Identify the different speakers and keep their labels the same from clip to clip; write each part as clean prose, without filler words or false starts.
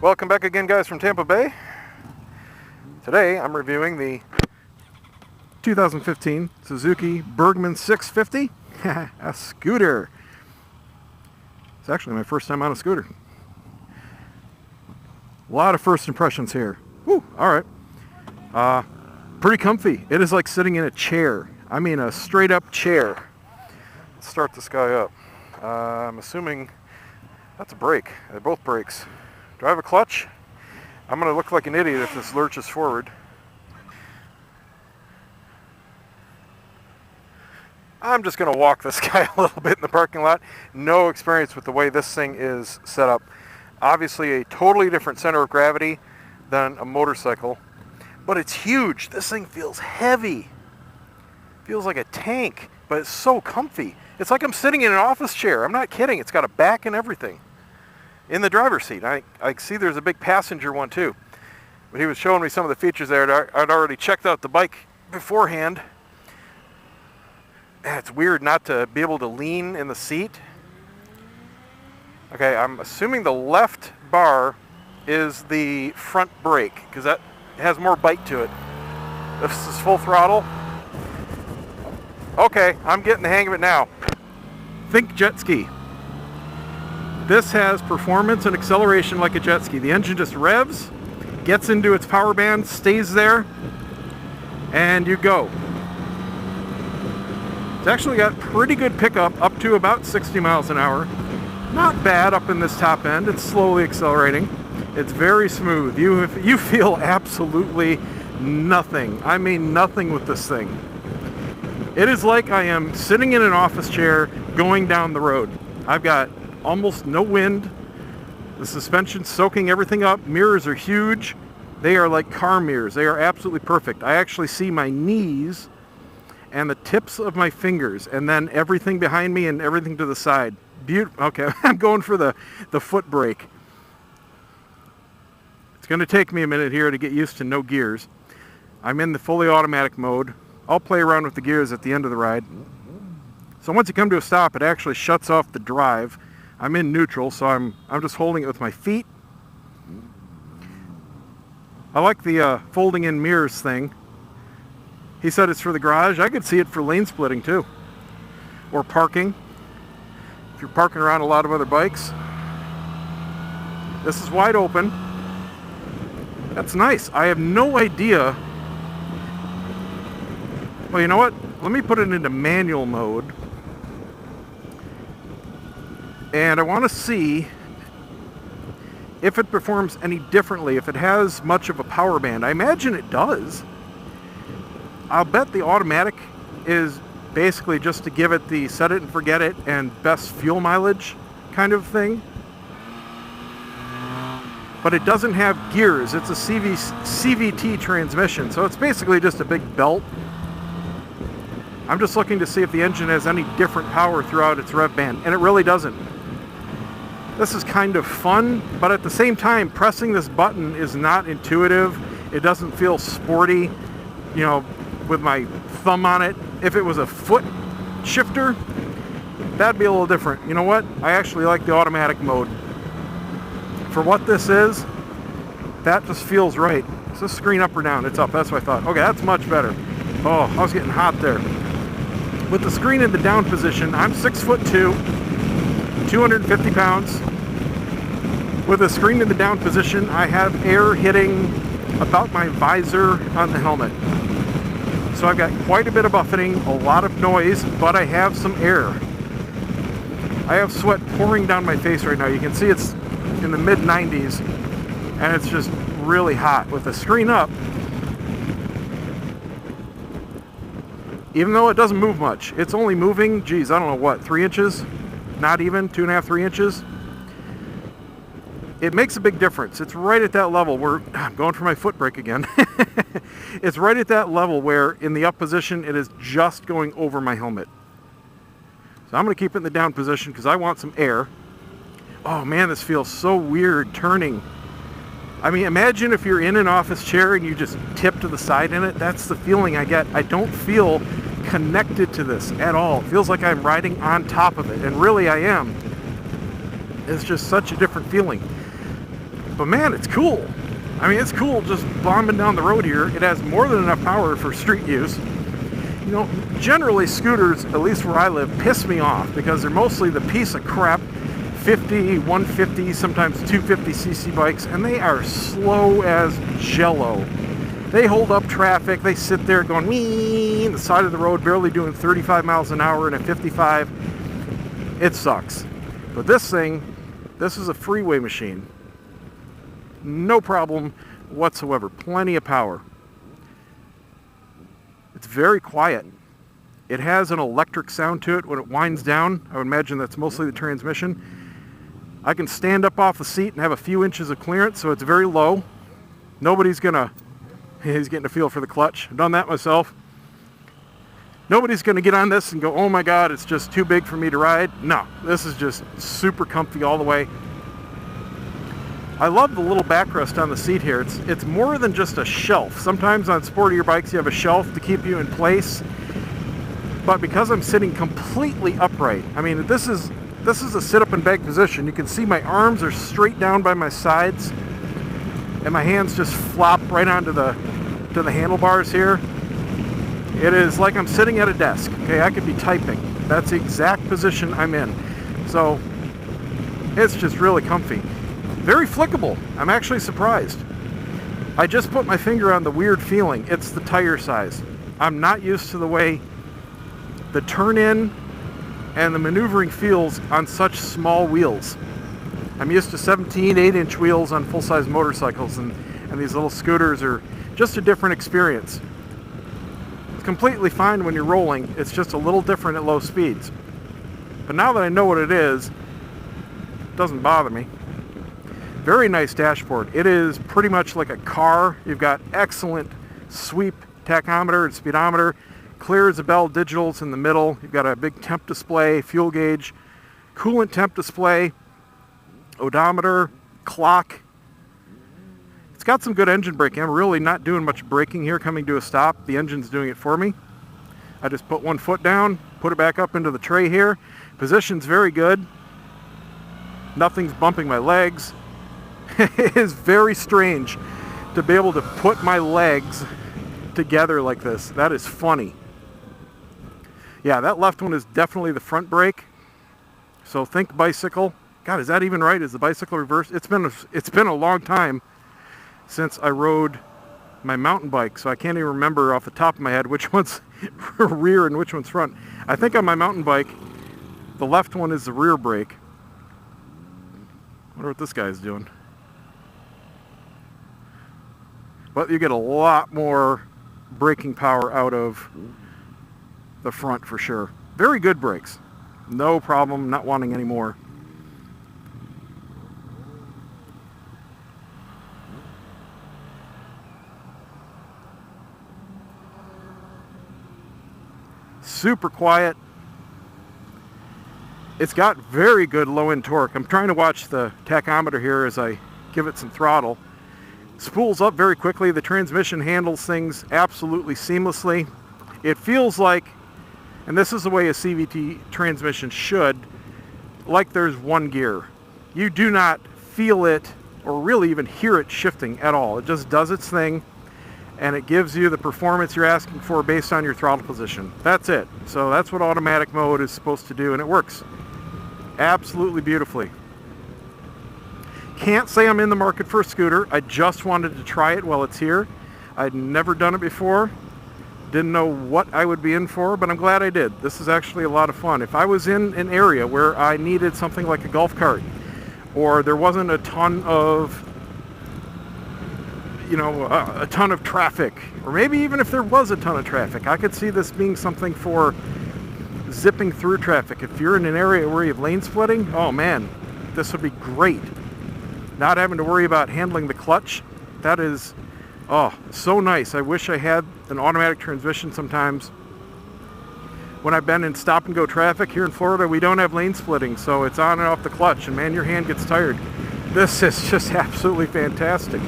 Speaker 1: Welcome back again, guys, from Tampa Bay. Today I'm reviewing the 2015 Suzuki Burgman 650, a scooter. It's actually my first time on a scooter. A lot of first impressions here. Woo, all right. Pretty comfy. It is like sitting in a chair. I mean a straight up chair. Let's start this guy up. I'm assuming that's a brake. They're both brakes. Do I have a clutch? I'm going to look like an idiot if this lurches forward. I'm just going to walk this guy a little bit in the parking lot. No experience with the way this thing is set up. Obviously a totally different center of gravity than a motorcycle, but it's huge. This thing feels heavy. Feels like a tank, but it's so comfy. It's like I'm sitting in an office chair. I'm not kidding. It's got a back and everything. In the driver's seat. I see there's a big passenger one too. But he was showing me some of the features there. I'd already checked out the bike beforehand. And it's weird not to be able to lean in the seat. Okay, I'm assuming the left bar is the front brake because that has more bite to it. This is full throttle. Okay, I'm getting the hang of it now. Think jet ski. This has performance and acceleration like a jet ski. The engine just revs, gets into its power band, stays there, and you go. It's actually got pretty good pickup up to about 60 miles an hour. Not bad up in this top end. It's slowly accelerating. It's very smooth. You feel absolutely nothing. I mean nothing with this thing. It is like I am sitting in an office chair going down the road. I've got almost no wind. The suspension's soaking everything up. Mirrors are huge. They are like car mirrors. They are absolutely perfect. I actually see my knees and the tips of my fingers and then everything behind me and everything to the side. Beautiful. Okay, I'm going for the foot brake. It's going to take me a minute here to get used to no gears. I'm in the fully automatic mode. I'll play around with the gears at the end of the ride. So once you come to a stop, it actually shuts off the drive. I'm in neutral, so I'm just holding it with my feet. I like the folding in mirrors thing. He said it's for the garage. I could see it for lane splitting too. Or parking. If you're parking around a lot of other bikes. This is wide open. That's nice. I have no idea. Well, you know what? Let me put it into manual mode. And I want to see if it performs any differently, if it has much of a power band. I imagine it does. I'll bet the automatic is basically just to give it the set it and forget it and best fuel mileage kind of thing. But it doesn't have gears. It's a CVT transmission, so it's basically just a big belt. I'm just looking to see if the engine has any different power throughout its rev band, and it really doesn't. This is kind of fun, but at the same time, pressing this button is not intuitive. It doesn't feel sporty, you know, with my thumb on it. If it was a foot shifter, that'd be a little different. You know what? I actually like the automatic mode. For what this is, that just feels right. Is this screen up or down? It's up, that's what I thought. Okay, that's much better. Oh, I was getting hot there. With the screen in the down position, I'm 6'2", 250 pounds. With the screen in the down position, I have air hitting about my visor on the helmet. So I've got quite a bit of buffeting, a lot of noise, but I have some air. I have sweat pouring down my face right now. You can see it's in the mid 90s and it's just really hot. With the screen up, even though it doesn't move much, it's only moving, geez, I don't know what, 3 inches? Not even, 2.5, 3 inches. It makes a big difference. It's right at that level where, I'm going for my foot brake again. It's right at that level where in the up position, it is just going over my helmet. So I'm gonna keep it in the down position because I want some air. Oh man, this feels so weird turning. I mean, imagine if you're in an office chair and you just tip to the side in it. That's the feeling I get. I don't feel connected to this at all. It feels like I'm riding on top of it, and really I am. It's just such a different feeling. But man, it's cool. I mean, it's cool just bombing down the road here. It has more than enough power for street use. You know, generally scooters, at least where I live, piss me off because they're mostly the piece of crap 50, 150, sometimes 250cc bikes, and they are slow as jello. They hold up traffic. They sit there going wee on the side of the road, barely doing 35 miles an hour in a 55. It sucks. But this thing, this is a freeway machine. No problem whatsoever. Plenty of power. It's very quiet. It has an electric sound to it when it winds down. I would imagine that's mostly the transmission. I can stand up off the seat and have a few inches of clearance, so it's very low. Nobody's gonna... He's getting a feel for the clutch. I've done that myself. Nobody's going to get on this and go, oh my God, it's just too big for me to ride. No, this is just super comfy all the way. I love the little backrest on the seat here. It's more than just a shelf. Sometimes on sportier bikes you have a shelf to keep you in place. But because I'm sitting completely upright, I mean, this is a sit-up and bag position. You can see my arms are straight down by my sides, and my hands just flop right onto the handlebars here. It is like I'm sitting at a desk. Okay, I could be typing. That's the exact position I'm in. So it's just really comfy. Very flickable. I'm actually surprised. I just put my finger on the weird feeling. It's the tire size. I'm not used to the way the turn-in and the maneuvering feels on such small wheels. I'm used to 17, 8-inch wheels on full-size motorcycles, and these little scooters are just a different experience. It's completely fine when you're rolling. It's just a little different at low speeds. But now that I know what it is, it doesn't bother me. Very nice dashboard. It is pretty much like a car. You've got excellent sweep tachometer and speedometer. Clear as a bell digitals in the middle. You've got a big temp display, fuel gauge, coolant temp display, odometer, clock. It's got some good engine braking. I'm really not doing much braking here coming to a stop. The engine's doing it for me. I just put one foot down, put it back up into the tray here. Position's very good. Nothing's bumping my legs. It is very strange to be able to put my legs together like this. That is funny. Yeah, that left one is definitely the front brake. So think bicycle. God, is that even right? Is the bicycle reversed? It's been a long time since I rode my mountain bike, so I can't even remember off the top of my head which one's rear and which one's front. I think on my mountain bike, the left one is the rear brake. I wonder what this guy's doing. But you get a lot more braking power out of the front for sure. Very good brakes. No problem, not wanting any more. Super quiet. It's got very good low-end torque. I'm trying to watch the tachometer here as I give it some throttle. Spools up very quickly. The transmission handles things absolutely seamlessly. It feels like, and this is the way a CVT transmission should, like there's one gear. You do not feel it or really even hear it shifting at all. It just does its thing, and it gives you the performance you're asking for based on your throttle position. That's it. So that's what automatic mode is supposed to do, and it works absolutely beautifully. Can't say I'm in the market for a scooter. I just wanted to try it while it's here. I'd never done it before. Didn't know what I would be in for, but I'm glad I did. This is actually a lot of fun. If I was in an area where I needed something like a golf cart, or there wasn't a ton of, a ton of traffic, or maybe even if there was a ton of traffic, I could see this being something for zipping through traffic. If you're in an area where you have lane splitting, oh man, this would be great. Not having to worry about handling the clutch. That is, oh, so nice. I wish I had an automatic transmission sometimes. When I've been in stop and go traffic here in Florida, we don't have lane splitting, so it's on and off the clutch, and man, your hand gets tired. This is just absolutely fantastic.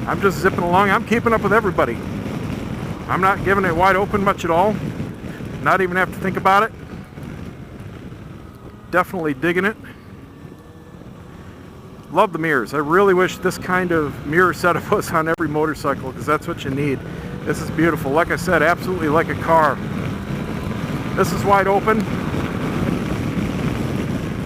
Speaker 1: I'm just zipping along. I'm keeping up with everybody. I'm not giving it wide open much at all. Not even have to think about it. Definitely digging it. Love the mirrors. I really wish this kind of mirror setup was on every motorcycle, because that's what you need. This is beautiful. Like I said, absolutely like a car. This is wide open.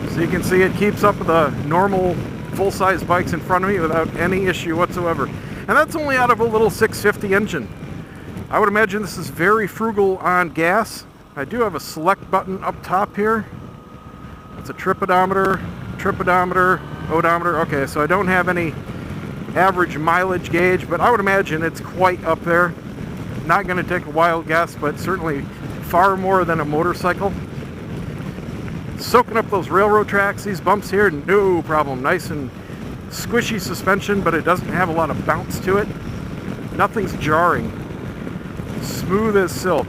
Speaker 1: So you can see it keeps up with the normal full-size bikes in front of me without any issue whatsoever. And that's only out of a little 650 engine. I would imagine this is very frugal on gas. I do have a select button up top here. It's a tripodometer, odometer. Okay, so I don't have any average mileage gauge, but I would imagine it's quite up there. Not going to take a wild guess, but certainly far more than a motorcycle. Soaking up those railroad tracks, these bumps here, no problem. Nice and squishy suspension, but it doesn't have a lot of bounce to it. Nothing's jarring. Smooth as silk.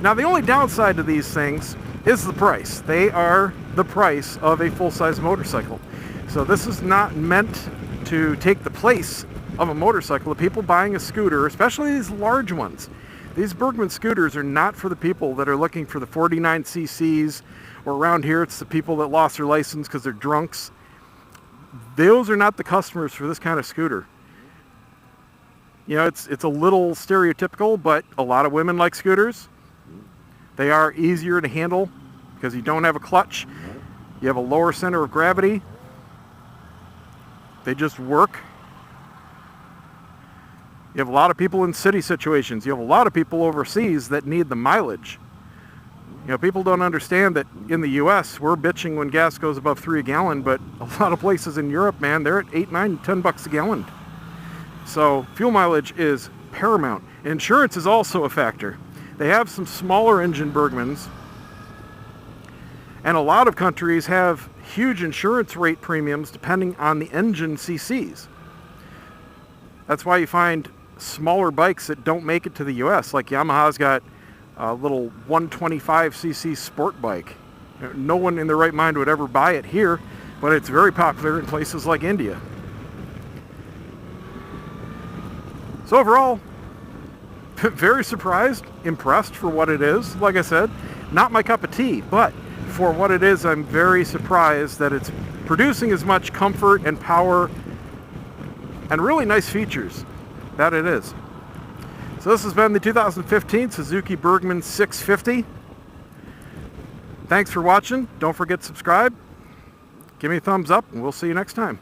Speaker 1: Now the only downside to these things is the price. They are the price of a full-size motorcycle. So this is not meant to take the place of a motorcycle. The people buying a scooter, especially these large ones, these Burgman scooters are not for the people that are looking for the 49 cc's, or around here it's the people that lost their license because they're drunks. Those are not the customers for this kind of scooter. You know, it's a little stereotypical, but a lot of women like scooters. They are easier to handle because you don't have a clutch. You have a lower center of gravity. They just work. You have a lot of people in city situations. You have a lot of people overseas that need the mileage. You know, people don't understand that in the US, we're bitching when gas goes above 3 a gallon, but a lot of places in Europe, man, they're at 8, 9, 10 bucks a gallon. So fuel mileage is paramount. Insurance is also a factor. They have some smaller engine Burgmans, and a lot of countries have huge insurance rate premiums depending on the engine cc's. That's why you find smaller bikes that don't make it to the US, like Yamaha's got a little 125cc sport bike. No one in their right mind would ever buy it here, but it's very popular in places like India. So overall, very surprised, impressed for what it is. Like I said, not my cup of tea, but for what it is, I'm very surprised that it's producing as much comfort and power and really nice features that it is. So this has been the 2015 Suzuki Burgman 650. Thanks for watching. Don't forget to subscribe. Give me a thumbs up, and we'll see you next time.